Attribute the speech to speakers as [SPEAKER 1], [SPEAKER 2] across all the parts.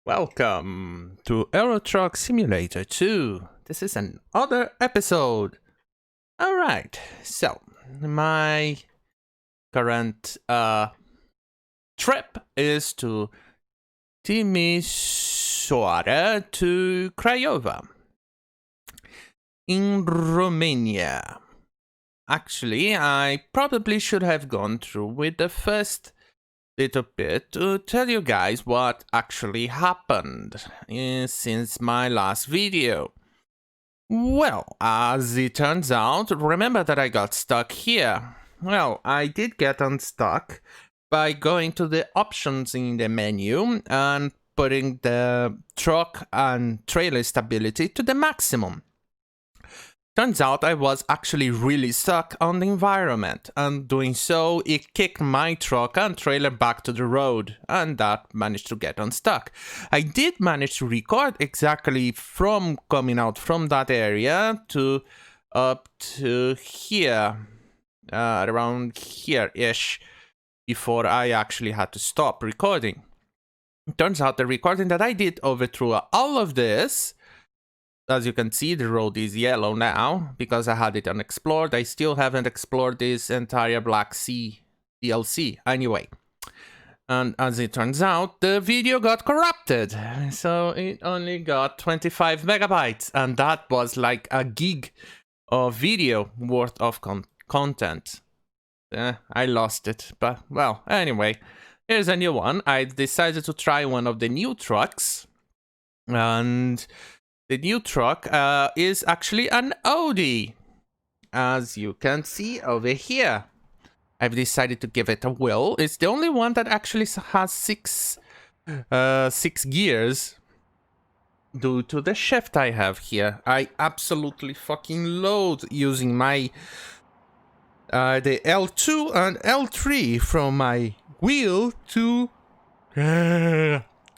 [SPEAKER 1] Welcome to Euro Truck Simulator 2. This is another episode. Alright, so my current trip is to Timisoara to Craiova in Romania. Actually, I probably should have gone through with the first little bit to tell you guys what actually happened since my last video. Well, as it turns out, remember that I got stuck here. Well, I did get unstuck by going to the options in the menu and putting the truck and trailer stability to the maximum. Turns out I was actually really stuck on the environment, and doing so, it kicked my truck and trailer back to the road, and that managed to get unstuck. I did manage to record exactly from coming out from that area to up to here, around here-ish, before I actually had to stop recording. It turns out the recording that I did overthrew all of this. As you can see, the road is yellow now because I had it unexplored. I still haven't explored this entire Black Sea DLC anyway. And as it turns out, the video got corrupted. So it only got 25 megabytes. And that was like a gig of video worth of content. I lost it. But, well, anyway, here's a new one. I decided to try one of the new trucks. And the new truck is actually an Audi, as you can see over here. I've decided to give it a whirl. It's the only one that actually has six gears due to the shift I have here. I absolutely fucking loathe using my the L2 and L3 from my wheel to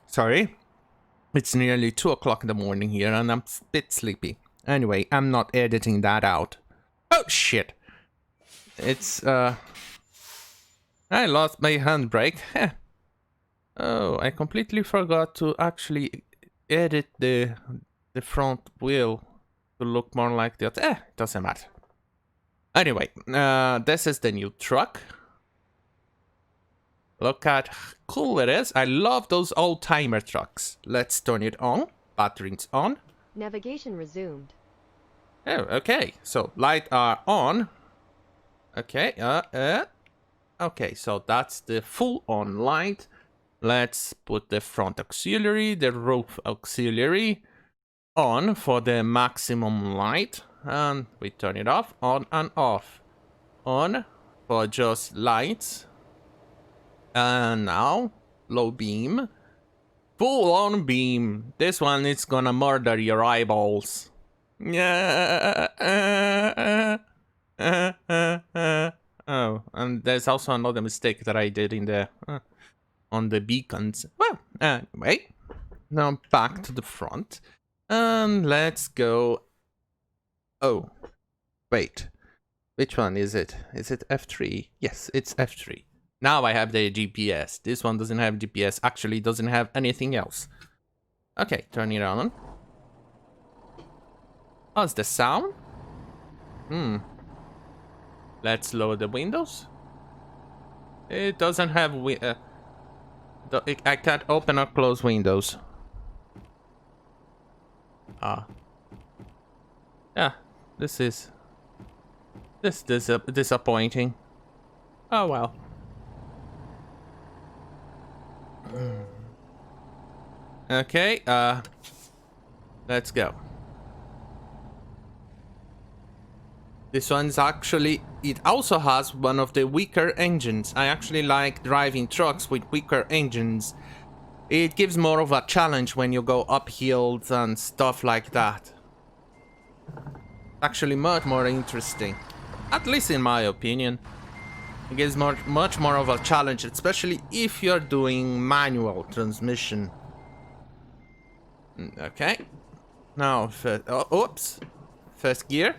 [SPEAKER 1] sorry. It's nearly 2 o'clock in the morning here, and I'm a bit sleepy. Anyway, I'm not editing that out. Oh, shit. It's, I lost my handbrake. Oh, I completely forgot to actually edit the front wheel to look more like the other. It doesn't matter. Anyway, this is the new truck. Look at how cool it is. I love those old-timer trucks. Let's turn it on. Batteries on.
[SPEAKER 2] Navigation resumed.
[SPEAKER 1] Oh, okay. So, lights are on. Okay, okay, so that's the full-on light. Let's put the front auxiliary, the roof auxiliary on for the maximum light. And we turn it off, on and off. On for just lights. And now, low beam, full on beam. This one is gonna murder your eyeballs. Yeah. Oh, and there's also another mistake that I did in the on the beacons. Well, anyway, now back to the front, and let's go. Oh, wait, which one is it? Is it F3? Yes, it's F3. Now I have the GPS. This one doesn't have GPS. Actually, doesn't have anything else. Okay, turn it on. How's the sound? Let's lower the windows. It doesn't have... I can't open or close windows. Yeah, this is disappointing. Oh well. Okay, let's go. This one's actually, it also has one of the weaker engines. I actually like driving trucks with weaker engines. It gives more of a challenge when you go up hills and stuff like that. Actually much more interesting. At least in my opinion. It gives much more of a challenge, especially if you're doing manual transmission. Okay. Now, oops. First gear.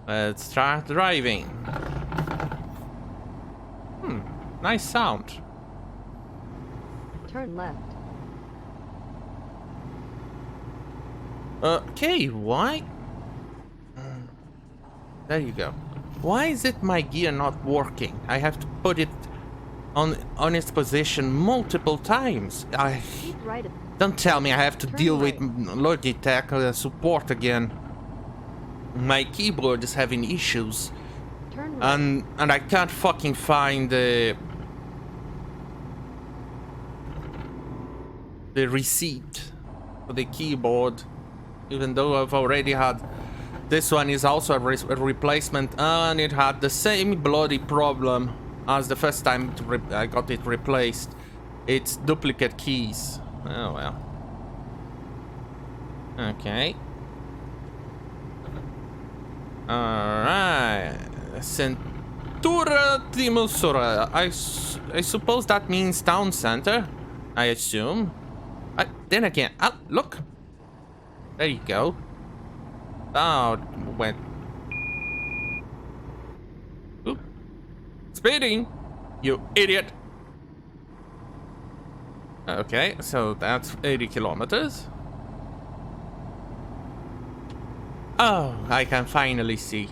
[SPEAKER 1] Let's start driving. Nice sound.
[SPEAKER 2] Turn left.
[SPEAKER 1] Okay, why? There you go. Why is it my gear not working? I have to put it on its position multiple times.
[SPEAKER 2] Keep right.
[SPEAKER 1] Don't tell me I have to
[SPEAKER 2] Turn
[SPEAKER 1] deal
[SPEAKER 2] right.
[SPEAKER 1] with Logitech support again. My keyboard is having issues.
[SPEAKER 2] Turn right.
[SPEAKER 1] And I can't fucking find the receipt for the keyboard, even though I've already had. This one is also a replacement, and it had the same bloody problem as the first time I got it replaced. It's duplicate keys. Oh well. Okay. Alright. Centura Timusura. I suppose that means town center. I assume. Then again, look. There you go. Oh, went. Oop. Speeding, you idiot. Okay, so that's 80 kilometers. Oh, I can finally see.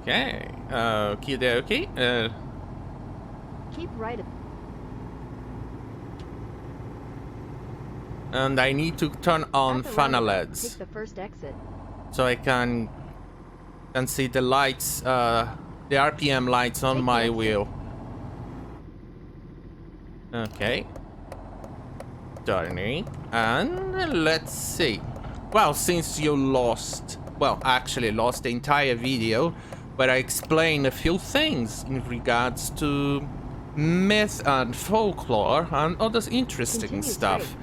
[SPEAKER 1] Okay, okie dokie.
[SPEAKER 2] Keep right.
[SPEAKER 1] And I need to turn on
[SPEAKER 2] At the
[SPEAKER 1] funnel
[SPEAKER 2] roundabout,
[SPEAKER 1] LEDs
[SPEAKER 2] take the first exit.
[SPEAKER 1] so I can see the lights, the RPM lights on
[SPEAKER 2] Take the
[SPEAKER 1] my
[SPEAKER 2] exit.
[SPEAKER 1] wheel. Okay. Turning, and let's see. Well, since you lost, well, actually lost the entire video, where I explain a few things in regards to myth and folklore and other interesting
[SPEAKER 2] Continue
[SPEAKER 1] stuff.
[SPEAKER 2] straight.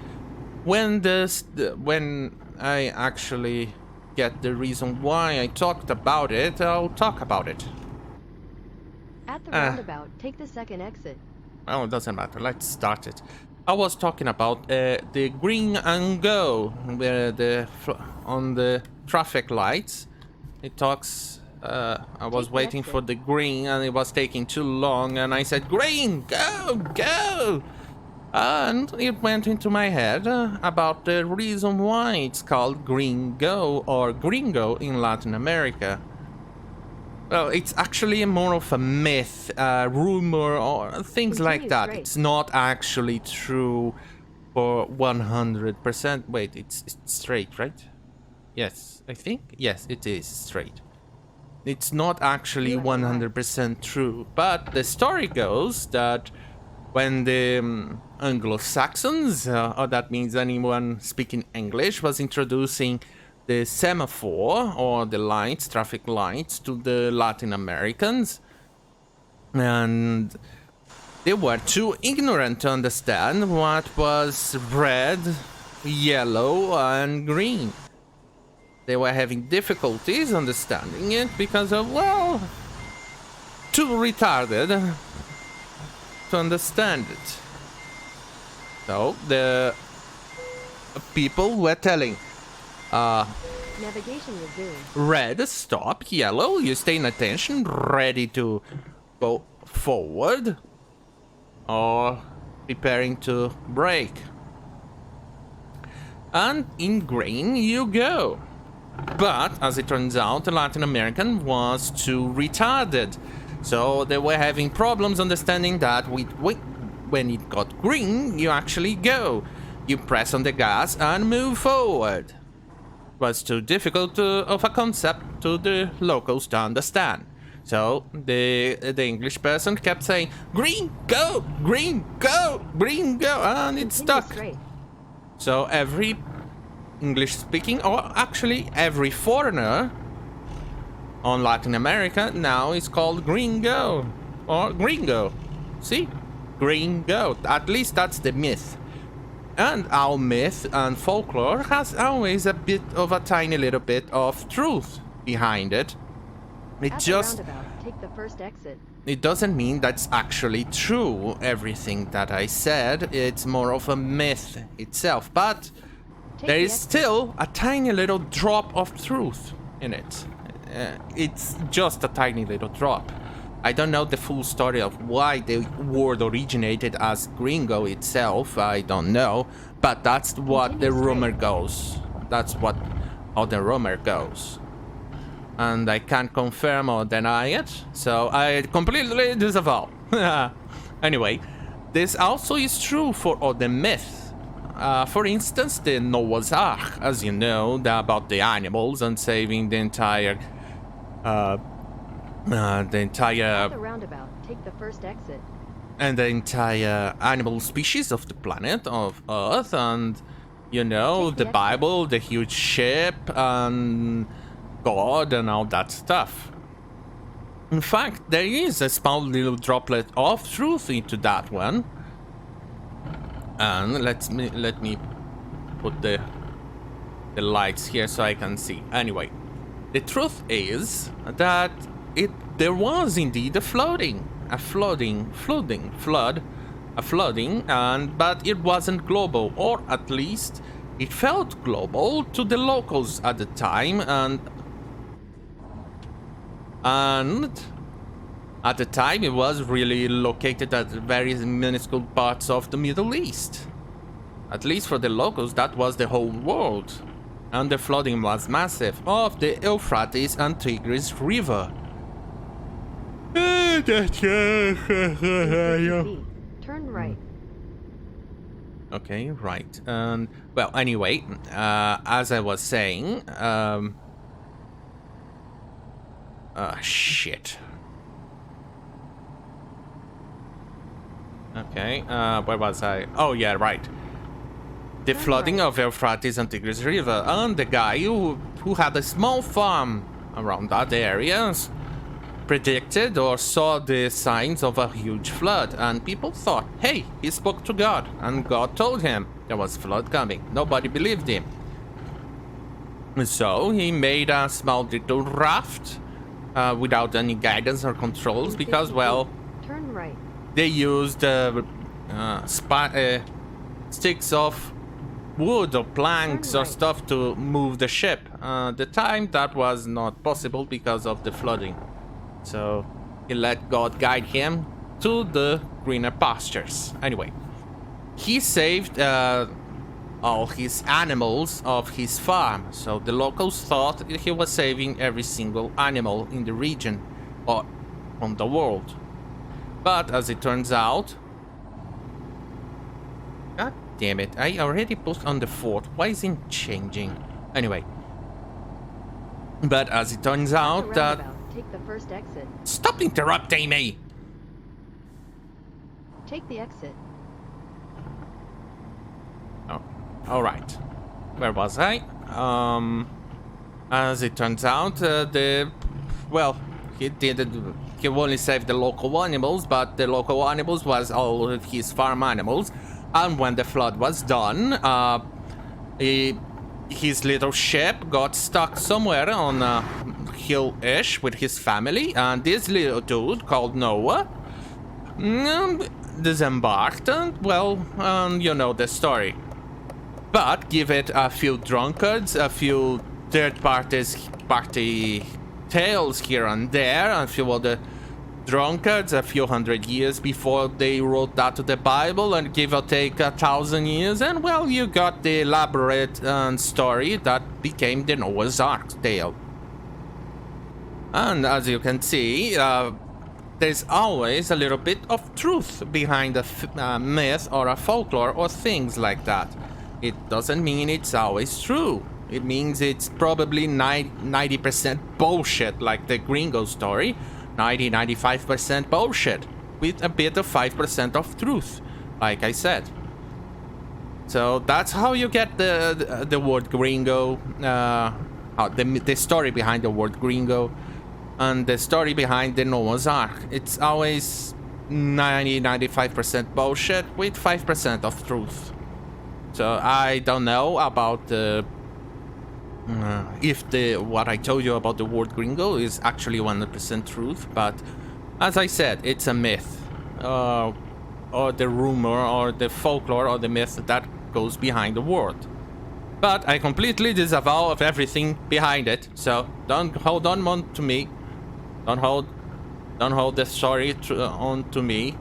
[SPEAKER 1] When I actually get the reason why I talked about it, I'll talk about it.
[SPEAKER 2] At the roundabout, take the second exit.
[SPEAKER 1] Well, it doesn't matter. Let's start it. I was talking about the green and go, where on the traffic lights. It talks. I was
[SPEAKER 2] Take the
[SPEAKER 1] waiting
[SPEAKER 2] exit.
[SPEAKER 1] for the green, and it was taking too long. And I said, "Green, go, go!" And it went into my head about the reason why it's called gringo or gringo in Latin America. Well, it's actually more of a myth, rumor, or things like
[SPEAKER 2] Continue
[SPEAKER 1] that.
[SPEAKER 2] straight.
[SPEAKER 1] It's not actually true for 100%. Wait, it's straight, right? Yes, I think. Yes, it is straight. It's not actually
[SPEAKER 2] You have arrived.
[SPEAKER 1] 100% true, but the story goes that when the Anglo-Saxons, or that means anyone speaking English, was introducing the semaphore or the lights, traffic lights, to the Latin Americans, and they were too ignorant to understand what was red, yellow, and green. They were having difficulties understanding it because of, well, too retarded to understand it. So the people were telling,
[SPEAKER 2] Navigation resumed.
[SPEAKER 1] red, stop, yellow, you stay in attention, ready to go forward, or preparing to brake. And in green you go. But, as it turns out, the Latin American was too retarded. So they were having problems understanding that when it got green, you actually go. You press on the gas and move forward. It was too difficult of a concept to the locals to understand. So the English person kept saying, green, go, green, go, green, go, and it
[SPEAKER 2] Continue
[SPEAKER 1] stuck.
[SPEAKER 2] straight.
[SPEAKER 1] So every English speaking, or actually every foreigner on Latin America now is called gringo or gringo. See? Gringo. At least that's the myth. And our myth and folklore has always a bit of a tiny little bit of truth behind it. It
[SPEAKER 2] At the
[SPEAKER 1] just,
[SPEAKER 2] roundabout, take the first exit.
[SPEAKER 1] it doesn't mean that's actually true, everything that I said. It's more of a myth itself. But
[SPEAKER 2] Take
[SPEAKER 1] there
[SPEAKER 2] the
[SPEAKER 1] is
[SPEAKER 2] exit.
[SPEAKER 1] still a tiny little drop of truth in it. it's just a tiny little drop. I don't know the full story of why the word originated as gringo itself. I don't know, but that's what the rumor goes. That's how the rumor goes. And I can't confirm or deny it, so I completely disavow. Anyway, this also is true for other myths. For instance, the Noah's Ark, as you know, about the animals and saving the entire
[SPEAKER 2] At the roundabout, take the first exit.
[SPEAKER 1] And the entire animal species of the planet of Earth, and you know, the Bible, the huge ship, and God, and all that stuff. In fact, there is a small little droplet of truth into that one. And let me put the lights here so I can see. Anyway, the truth is that there was indeed a flooding, but it wasn't global, or at least it felt global to the locals at the time, and at the time it was really located at various minuscule parts of the Middle East. At least for the locals, that was the whole world, and the flooding was massive of the Euphrates and Tigris River.
[SPEAKER 2] Turn right.
[SPEAKER 1] Okay, right. And well, anyway, as I was saying, shit. Okay, where was I? Oh yeah, right. The flooding of Euphrates and Tigris River, and the guy who had a small farm around that area predicted or saw the signs of a huge flood, and people thought, hey, he spoke to God, and God told him there was a flood coming. Nobody believed him. So he made a small little raft without any guidance or controls, because, well,
[SPEAKER 2] turn right.
[SPEAKER 1] They used sticks of wood or planks or stuff to move the ship. At the time, that was not possible because of the flooding. So he let God guide him to the greener pastures. Anyway, he saved all his animals of his farm. So the locals thought he was saving every single animal in the region or on the world. But as it turns out... God damn it, I already put on the fort. Why isn't it changing? Anyway. But as it turns out that...
[SPEAKER 2] Take the first exit.
[SPEAKER 1] Stop interrupting me!
[SPEAKER 2] Take the exit.
[SPEAKER 1] Oh, alright. Where was I? As it turns out, well, he only saved the local animals, but the local animals was all of his farm animals. And when the flood was done, his little ship got stuck somewhere on a hill-ish with his family, and this little dude called Noah disembarked, and, well, you know the story. But give it a few drunkards, a few third-party tales here and there, a few other drunkards a few hundred years before they wrote that to the Bible, and give or take 1,000 years, and, well, you got the elaborate story that became the Noah's Ark tale. And as you can see, there's always a little bit of truth behind a myth or a folklore or things like that. It doesn't mean it's always true. It means it's probably 90% bullshit, like the Gringo story. 90-95% bullshit, with a bit of 5% of truth, like I said. So that's how you get the word gringo, the story behind the word gringo, and the story behind the Noah's Ark. It's always 90-95% bullshit with 5% of truth. So I don't know about if what I told you about the word gringo is actually 100% truth, but as I said, it's a myth, or the rumor, or the folklore, or the myth that goes behind the word. But I completely disavow of everything behind it. So don't hold on to me. Don't hold the story on to me.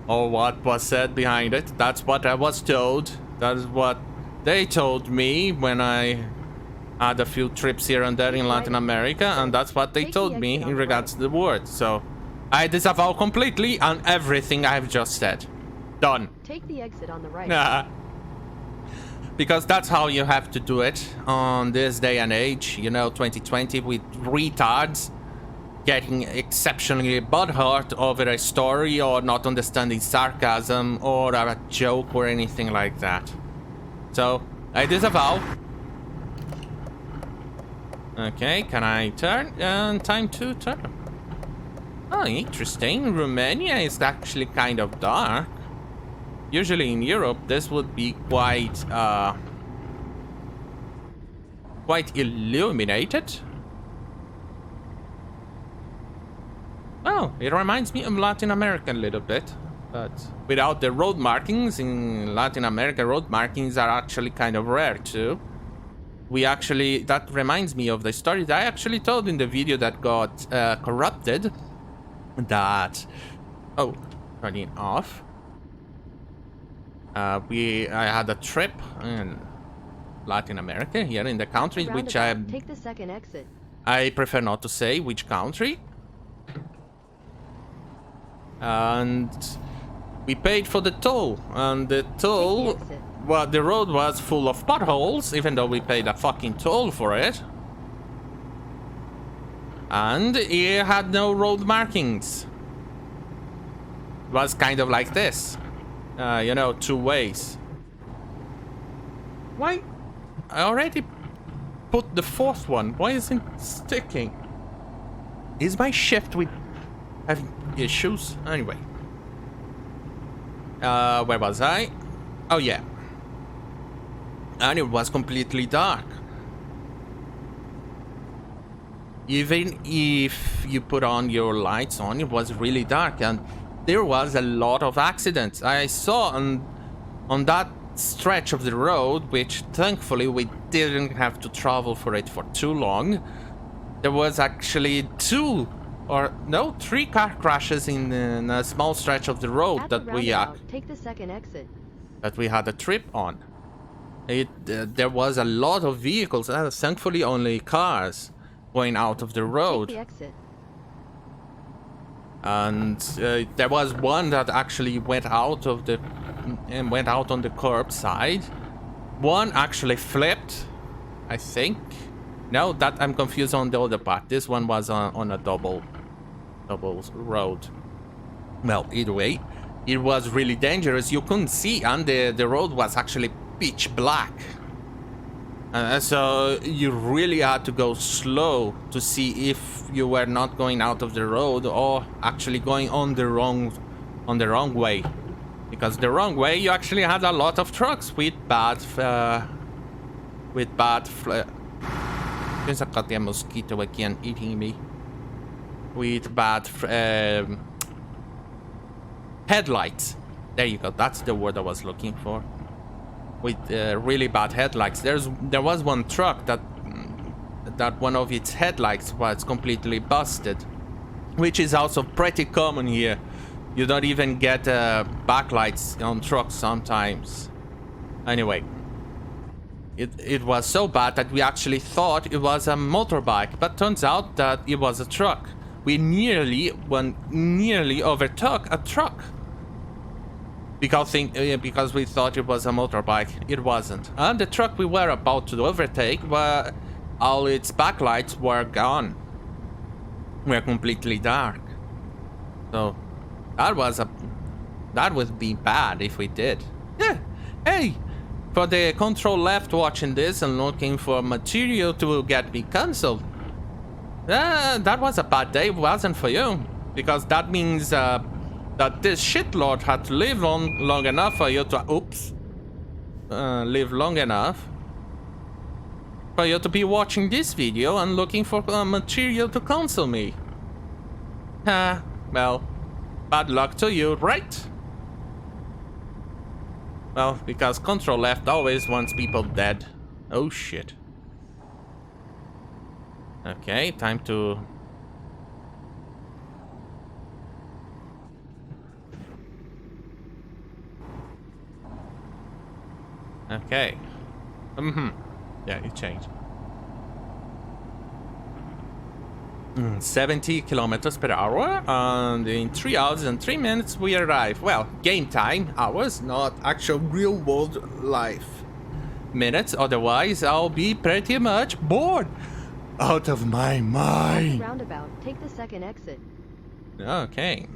[SPEAKER 1] Or what was said behind it. That's what I was told. That is what they told me when I had a few trips here and there in Latin America, and that's what they told me in regards to the word. So I disavow completely on everything I've just said. Done.
[SPEAKER 2] Take the exit on the right.
[SPEAKER 1] Because that's how you have to do it on this day and age, you know, 2020, with retards getting exceptionally butthurt over a story or not understanding sarcasm or a joke or anything like that. So I disavow. Okay, can I turn? Time to turn. Oh, interesting. Romania is actually kind of dark. Usually in Europe, this would be quite illuminated. Oh, it reminds me of Latin America a little bit, but without the road markings. In Latin America, road markings are actually kind of rare too. That reminds me of the story that I actually told in the video that got corrupted. That, oh, turning off. I had a trip in Latin America, here in the country, which
[SPEAKER 2] take the second exit.
[SPEAKER 1] I prefer not to say which country. And we paid for the toll, and the toll, well, the road was full of potholes, even though we paid a fucking toll for it. And it had no road markings. It was kind of like this. You know, two ways. Why? I already put the fourth one. Why isn't it sticking? Is my shift with having issues? Anyway. Where was I? Oh, yeah. And it was completely dark. Even if you put on your lights on, it was really dark, and there was a lot of accidents. I saw on that stretch of the road, which thankfully we didn't have to travel for it for too long. There was actually 3 car crashes in a small stretch of the road that
[SPEAKER 2] take the second exit.
[SPEAKER 1] That we had a trip on. There was a lot of vehicles, thankfully only cars, going out of the road.
[SPEAKER 2] Take the exit.
[SPEAKER 1] And there was one that actually went out on the curbside. One actually flipped, I think. No, that I'm confused on the other part. This one was on a double road. Well, either way, it was really dangerous. You couldn't see, and the road was actually pitch black. So you really had to go slow to see if you were not going out of the road or actually going on the wrong way. Because the wrong way, you actually had a lot of trucks with bad there's a goddamn mosquito again eating me. With bad headlights. There you go. That's the word I was looking for. With really bad headlights. There was one truck that one of its headlights was completely busted, which is also pretty common here. You don't even get backlights on trucks sometimes. Anyway, it was so bad that we actually thought it was a motorbike, but turns out that it was a truck. We nearly overtook a truck. Because we thought it was a motorbike. It wasn't. And the truck we were about to overtake, all its backlights were gone. Were completely dark. So that would be bad if we did. Yeah. Hey, for the control left watching this and looking for material to get me cancelled. That was a bad day, wasn't for you? Because that means that this shitlord had to live long enough for you to live long enough for you to be watching this video and looking for material to cancel me. Well, bad luck to you, right? Well, because Control Left always wants people dead. Oh shit. Okay, time to... Okay. Yeah, it changed. 70 kilometers per hour, and in 3 hours and 3 minutes we arrive. Well, game time hours, not actual real world life minutes, otherwise I'll be pretty much bored out of my mind.
[SPEAKER 2] Roundabout, take the second exit.
[SPEAKER 1] Okay.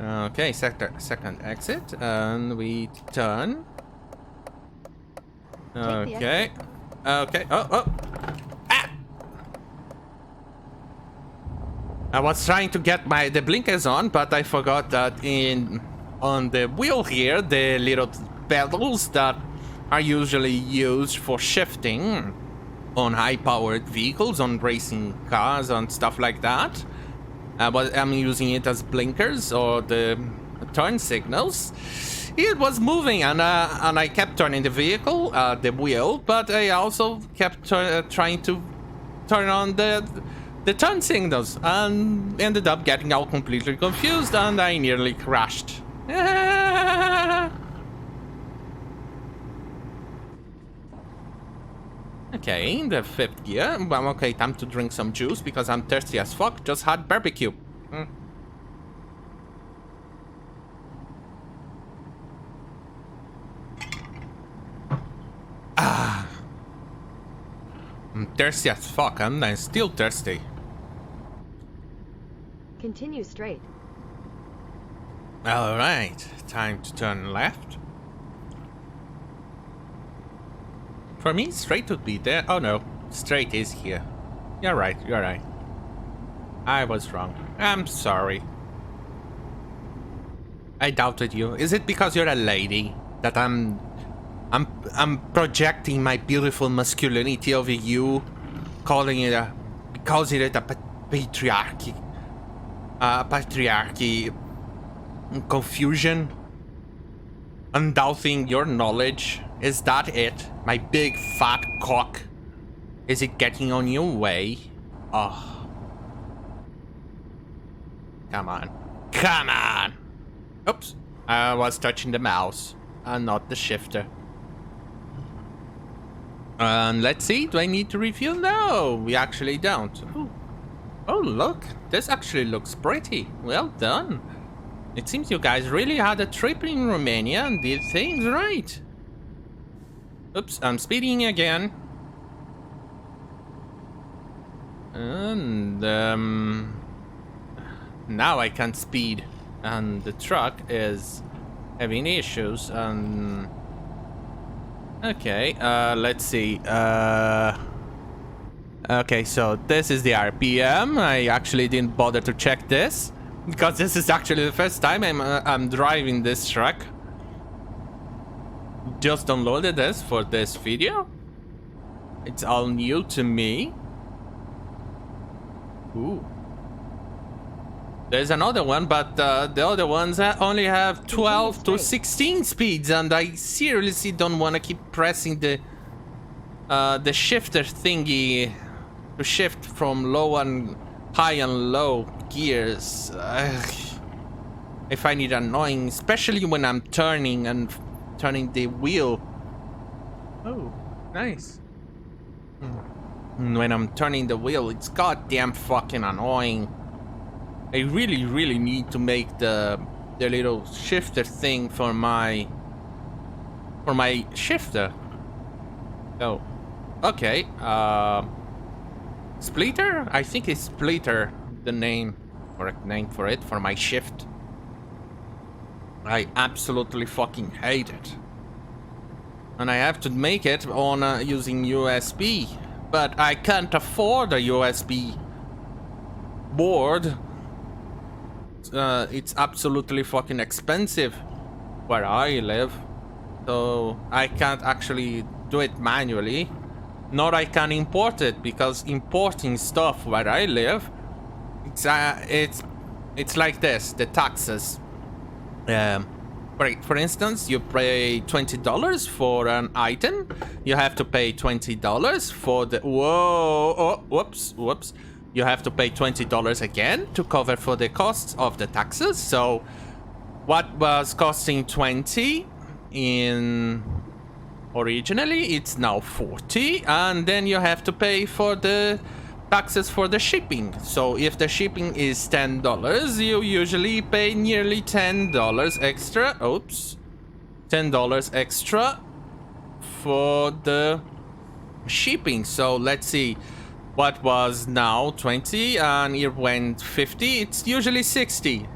[SPEAKER 1] Okay, second exit, and we turn. Okay. Okay. Oh. Ah! I was trying to get the blinkers on, but I forgot that on the wheel here, the little pedals that are usually used for shifting on high-powered vehicles, on racing cars and stuff like that. But I'm using it as blinkers or the turn signals. It was moving, and I kept turning the vehicle, the wheel, but I also kept trying to turn on the turn signals, and ended up getting all completely confused, and I nearly crashed. Okay, the 5th gear. Well, okay, time to drink some juice because I'm thirsty as fuck. Just had barbecue. I'm thirsty as fuck, and I'm still thirsty.
[SPEAKER 2] Continue straight.
[SPEAKER 1] Alright, time to turn left. For me, straight would be there. Oh no, straight is here. You're right, you're right. I was wrong. I'm sorry. I doubted you. Is it because you're a lady that I'm projecting my beautiful masculinity over you, calling it a patriarchy confusion, undoubting your knowledge? Is that it? My big fat cock? Is it getting on your way? Oh. Come on. Come on! Oops. I was touching the mouse and not the shifter. Let's see, do I need to refuel? No, we actually don't. Ooh. Oh, look, this actually looks pretty. Well done. It seems you guys really had a trip in Romania and did things right. Oops, I'm speeding again. And, now I can't speed. And the truck is having issues, and... Okay, let's see. Okay, so this is the RPM. I actually didn't bother to check this, because this is actually the first time I'm driving this truck. Just downloaded this for this video. It's all new to me. Ooh. There's another one, but the other ones only have 12 to 16 speeds, and I seriously don't want to keep pressing the shifter thingy to shift from low and high and low gears. I find it annoying, especially when I'm turning the wheel. Oh, nice. When I'm turning the wheel, it's goddamn fucking annoying. I really need to make the little shifter thing for my shifter. Oh, okay. Splitter? I think it's Splitter, the correct name for it, for my shift. I absolutely fucking hate it. And I have to make it on using USB, but I can't afford a USB board. It's absolutely fucking expensive where I live, so I can't actually do it manually, nor I can import it, because importing stuff where I live, it's like this, the taxes. For instance, you pay $20 for an item. You have to pay $20 for the... Whoa! Oh, whoops. You have to pay $20 again to cover for the costs of the taxes. So, what was costing 20 in... Originally, it's now 40. And then you have to pay for the taxes for the shipping. So if the shipping is $10, you usually pay nearly $10 extra. Oops. $10 extra for the shipping. So let's see. What was now 20 and it went 50. It's usually 60.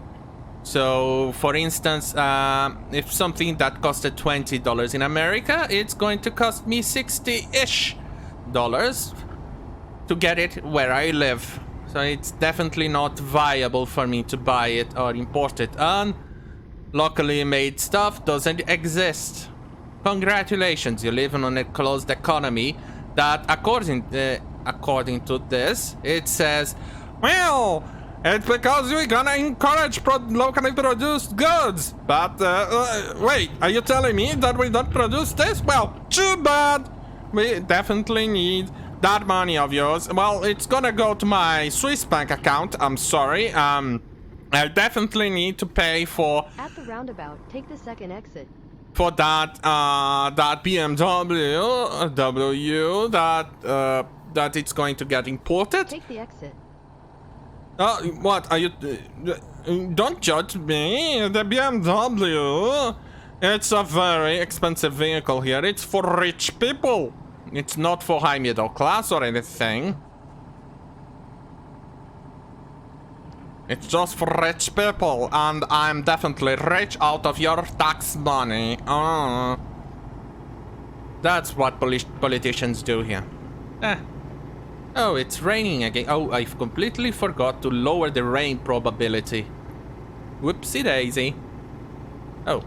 [SPEAKER 1] So for instance, if something that costed $20 in America, it's going to cost me 60-ish dollars to get it where I live. So it's definitely not viable for me to buy it or import it. And locally made stuff doesn't exist. Congratulations, you live in a closed economy that according to this, it says, well, it's because we're gonna encourage locally produced goods. But wait, are you telling me that we don't produce this? Well, too bad. We definitely need that money of yours. Well, it's gonna go to my Swiss bank account. I'm sorry. I definitely need to pay for...
[SPEAKER 2] At the roundabout, take the second exit.
[SPEAKER 1] For that BMW that it's going to get imported.
[SPEAKER 2] Take the exit.
[SPEAKER 1] What are you? Don't judge me. The BMW. It's a very expensive vehicle here. It's for rich people. It's not for high middle class or anything. It's just for rich people, and I'm definitely rich out of your tax money. That's what politicians do here. Oh, it's raining again. Oh, I've completely forgot to lower the rain probability. Whoopsie daisy. Oh.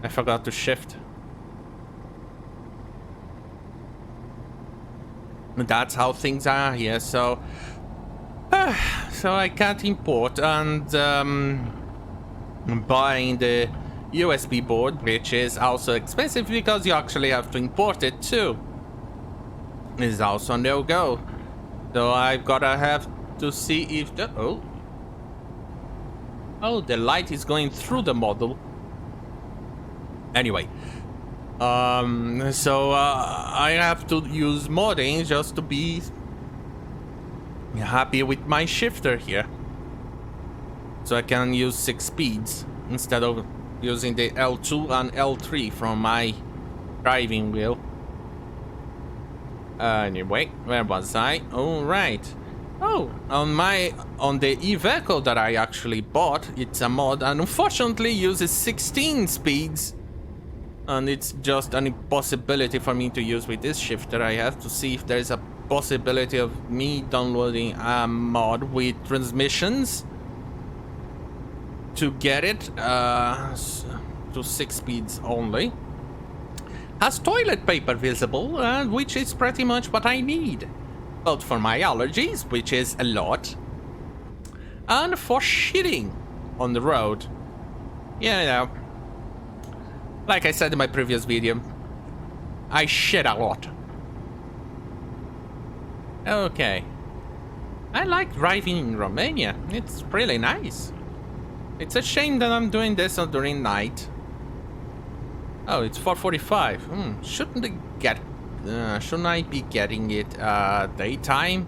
[SPEAKER 1] I forgot to shift. That's how things are here, so... so I can't import, and buying the USB board, which is also expensive because you actually have to import it too, is also no go. So I've gotta have to see if the... Oh, the light is going through the model. Anyway. So I have to use modding just to be happy with my shifter here. So I can use 6 speeds instead of using the L2 and L3 from my driving wheel. Anyway, where was I? Oh, right. Oh, on the e-vehicle that I actually bought, it's a mod and unfortunately uses 16 speeds. And it's just an impossibility for me to use with this shifter. I have to see if there's a possibility of me downloading a mod with transmissions to get it to 6 speeds only. Has toilet paper visible, which is pretty much what I need. Both for my allergies, which is a lot, and for shitting on the road. You know, like I said in my previous video, I shit a lot. Okay. I like driving in Romania. It's really nice. It's a shame that I'm doing this during night. Oh, it's 4:45. Shouldn't I be getting it daytime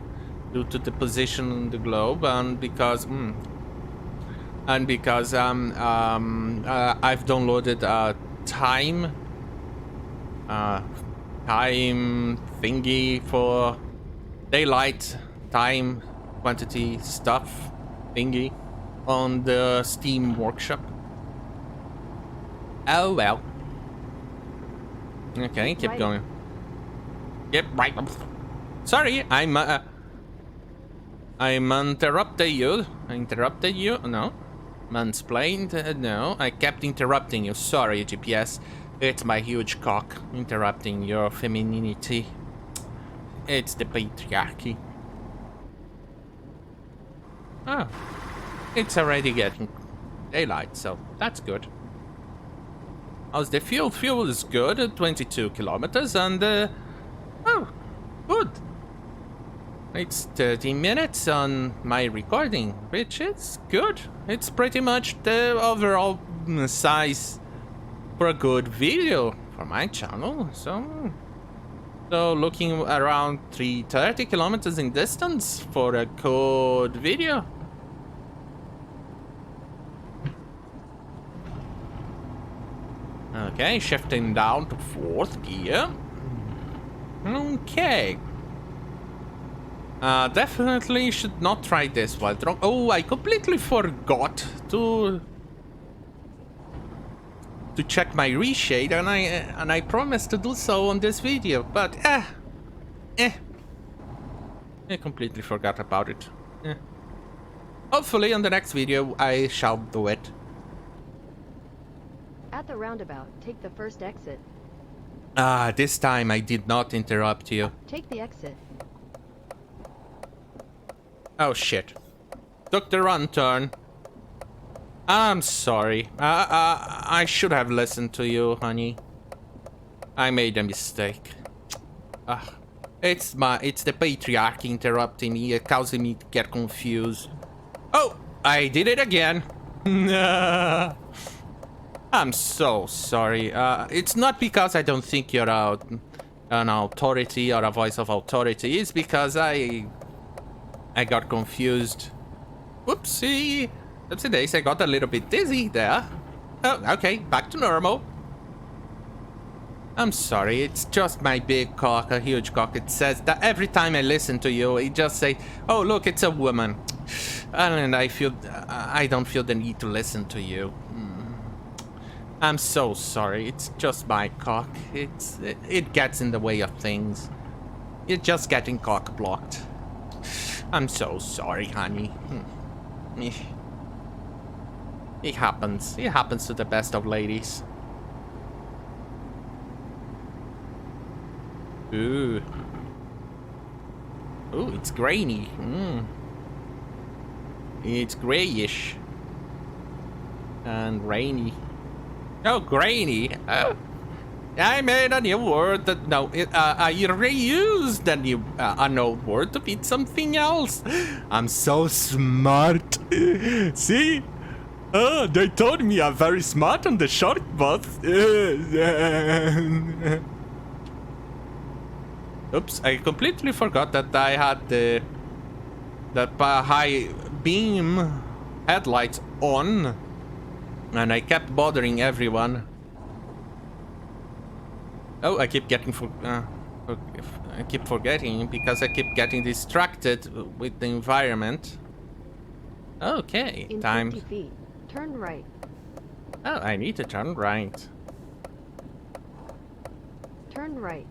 [SPEAKER 1] due to the position on the globe and because I've downloaded a time thingy for daylight time quantity stuff thingy on the Steam workshop. Oh well. Okay, keep going. Yep, right. Sorry, I'm interrupted you. Interrupted you? No. Mansplained? No. I kept interrupting you. Sorry, GPS. It's my huge cock interrupting your femininity. It's the patriarchy. Oh. It's already getting daylight, so that's good. How's the fuel? Fuel is good, 22 kilometers, and oh, good. It's 30 minutes on my recording, which is good. It's pretty much the overall size for a good video for my channel. So looking around 330 kilometers in distance for a good video. Okay, shifting down to 4th gear. Okay. Definitely should not try this while drunk. Oh, I completely forgot to check my reshade, and I promised to do so on this video, but I completely forgot about it. Hopefully on the next video I shall do it.
[SPEAKER 2] At the roundabout, take the first exit.
[SPEAKER 1] This time I did not interrupt you.
[SPEAKER 2] Take the exit.
[SPEAKER 1] Oh shit. Took the wrong turn. I'm sorry. I should have listened to you, honey. I made a mistake. It's the patriarchy interrupting me, causing me to get confused. Oh, I did it again. I'm so sorry. It's not because I don't think you're an authority or a voice of authority. It's because I got confused. Whoopsie. Whoopsie days, I got a little bit dizzy there. Oh, okay, back to normal. I'm sorry, it's just my big cock, a huge cock. It says that every time I listen to you, it just say, oh, look, it's a woman. And I don't feel the need to listen to you. I'm so sorry, it's just my cock. It gets in the way of things. You're just getting cock blocked. I'm so sorry, honey. It happens. It happens to the best of ladies. Ooh. Ooh, it's grainy. It's grayish. And rainy. Oh, grainy. I made a new word that I reused an old word to fit something else. I'm so smart. See? They told me I'm very smart on the short bus. Oops, I completely forgot that I had the high beam headlights on, and I kept bothering everyone. Oh, I keep getting I keep forgetting because I keep getting distracted with the environment. Okay,
[SPEAKER 2] In
[SPEAKER 1] time.
[SPEAKER 2] 50 feet, turn right.
[SPEAKER 1] Oh, I need to turn right.
[SPEAKER 2] Turn right.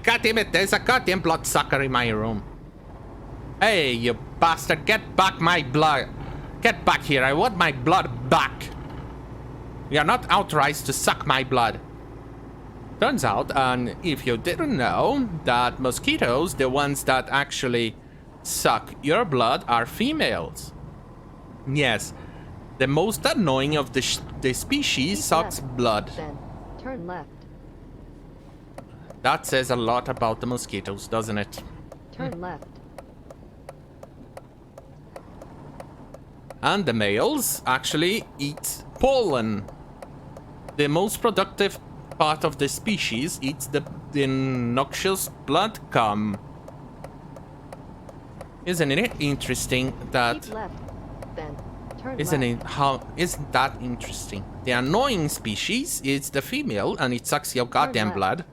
[SPEAKER 1] God damn it, there's a goddamn bloodsucker in my room. Hey, you bastard, get back my blood. Get back here, I want my blood back. You are not authorized to suck my blood. Turns out, and if you didn't know, that mosquitoes, the ones that actually suck your blood, are females. Yes, the most annoying of the species
[SPEAKER 2] Keep
[SPEAKER 1] sucks
[SPEAKER 2] left,
[SPEAKER 1] blood.
[SPEAKER 2] Then turn left.
[SPEAKER 1] That says a lot about the mosquitoes, doesn't it?
[SPEAKER 2] Turn left.
[SPEAKER 1] And the males actually eat pollen. The most productive part of the species eats the noxious blood cum. Isn't it interesting that...
[SPEAKER 2] Keep left. Then turn
[SPEAKER 1] Isn't that interesting? The annoying species is the female and it sucks your goddamn
[SPEAKER 2] left.
[SPEAKER 1] blood.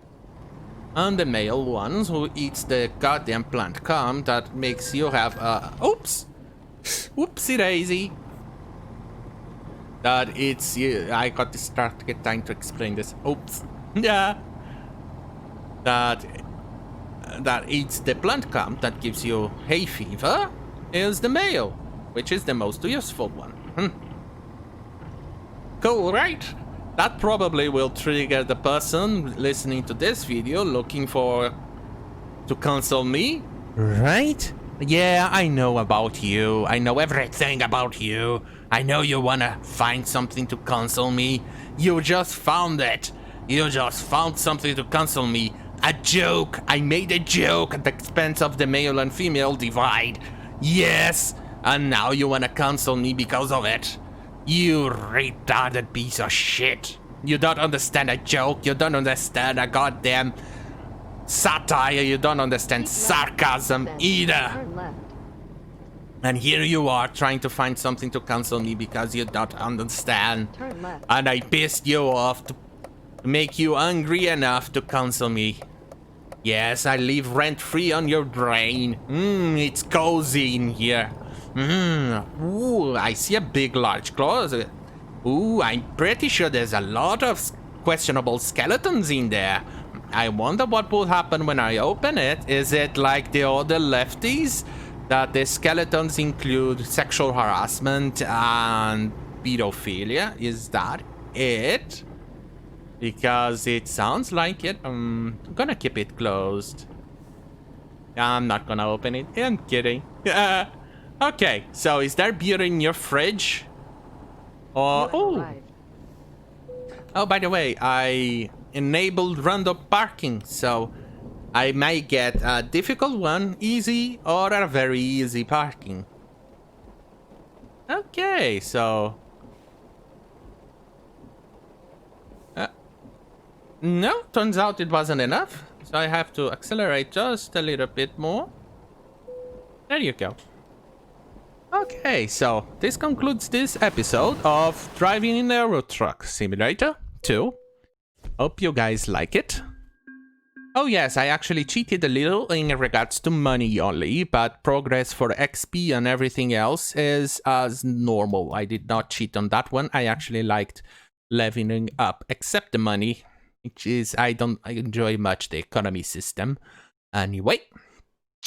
[SPEAKER 1] And the male ones who eats the goddamn plant cum that makes you have oops! Whoopsie daisy! That it's... I got distracted trying to explain this. Oops. Yeah. That eats the plant cum that gives you hay fever is the male, which is the most useful one. Cool, right? That probably will trigger the person listening to this video looking to cancel me, right? Yeah, I know about you. I know everything about you. I know you wanna find something to console me. You just found it. You just found something to console me. A joke. I made a joke at the expense of the male and female divide. Yes, and now you wanna console me because of it. You retarded piece of shit. You don't understand a joke. You don't understand a goddamn satire. You don't understand sarcasm either.
[SPEAKER 2] Turn left.
[SPEAKER 1] And here you are trying to find something to console me because you don't understand.
[SPEAKER 2] Turn left.
[SPEAKER 1] And I pissed you off to make you angry enough to console me. Yes, I live rent-free on your brain. It's cozy in here. Ooh, I see a big, large closet. Ooh, I'm pretty sure there's a lot of questionable skeletons in there. I wonder what will happen when I open it. Is it like the other lefties? That the skeletons include sexual harassment and pedophilia? Is that it? Because it sounds like it. I'm gonna keep it closed. I'm not gonna open it. I'm kidding. Okay, so is there beer in your fridge? Oh, by the way, I enabled random parking, so I might get a difficult one, easy, or a very easy parking. Okay, so... no, turns out it wasn't enough, so I have to accelerate just a little bit more. There you go. Okay, so this concludes this episode of Driving in a Road Truck Simulator 2. Hope you guys like it. Oh yes, I actually cheated a little in regards to money only, but progress for XP and everything else is as normal. I did not cheat on that one. I actually liked leveling up, except the money, which is I enjoy much the economy system. Anyway.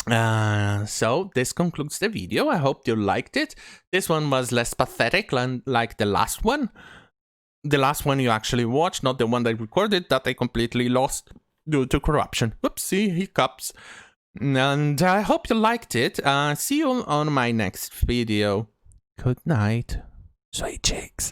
[SPEAKER 1] So this concludes the video. I hope you liked it. This one was less pathetic like the last one. The last one you actually watched, not the one that I recorded that I completely lost due to corruption. Whoopsie, hiccups. And I hope you liked it. See you on my next video. Good night. Sweet cheeks.